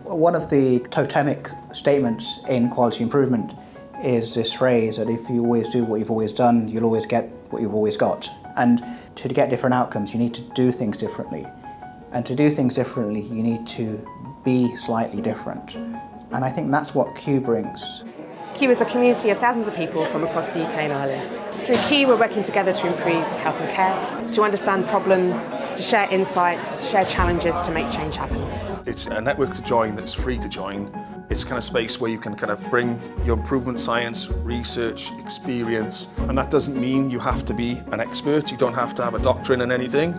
One of the totemic statements in quality improvement is this phrase that if you always do what you've always done, you'll always get what you've always got. And to get different outcomes, you need to do things differently. And to do things differently, you need to be slightly different. And I think that's what Q brings. Q is a community of thousands of people from across the UK and Ireland. Through Q, we're working together to improve health and care, to understand problems, to share insights, share challenges to make change happen. It's a network to join that's free to join. It's kind of space where you can kind of bring your improvement science, research, experience, and that doesn't mean you have to be an expert. You don't have to have a doctorate in anything.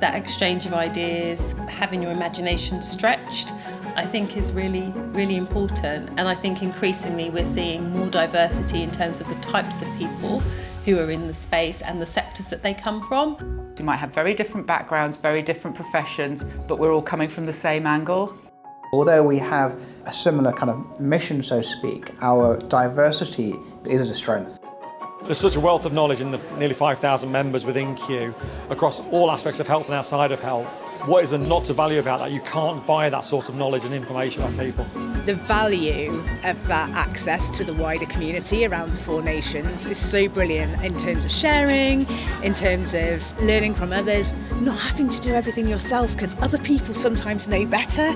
That exchange of ideas, having your imagination stretched, I think is really, really important. And I think increasingly we're seeing more diversity in terms of the types of people who are in the space and the sectors that they come from. We might have very different backgrounds, very different professions, but we're all coming from the same angle. Although we have a similar kind of mission, so to speak, our diversity is a strength. There's such a wealth of knowledge in the nearly 5,000 members within Q across all aspects of health and outside of health. What is there not to value about that? You can't buy that sort of knowledge and information off people. The value of that access to the wider community around the Four Nations is so brilliant in terms of sharing, in terms of learning from others, not having to do everything yourself because other people sometimes know better.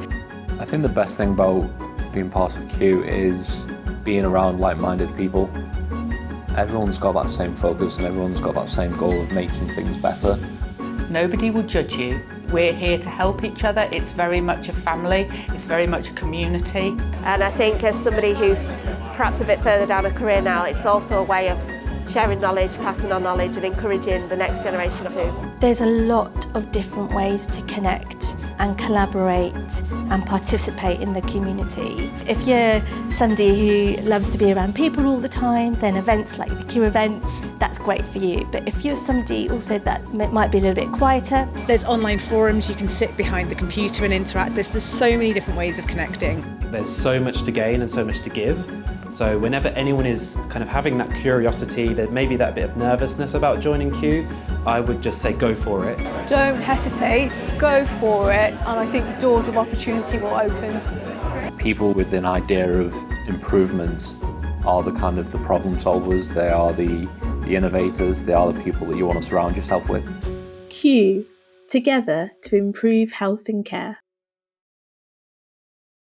I think the best thing about being part of Q is being around like-minded people. Everyone's got that same focus and everyone's got that same goal of making things better. Nobody will judge you. We're here to help each other. It's very much a family. It's very much a community. And I think as somebody who's perhaps a bit further down a career now, it's also a way of sharing knowledge, passing on knowledge and encouraging the next generation too. There's a lot of different ways to connect and collaborate and participate in the community. If you're somebody who loves to be around people all the time, then events like the Q events, that's great for you. But if you're somebody also that might be a little bit quieter. There's online forums, you can sit behind the computer and interact. There's so many different ways of connecting. There's so much to gain and so much to give. So whenever anyone is kind of having that curiosity, there may be that bit of nervousness about joining Q, I would just say go for it. Don't hesitate, go for it, and I think doors of opportunity will open. People with an idea of improvement are the kind of the problem solvers, they are the innovators, they are the people that you want to surround yourself with. Q, together to improve health and care.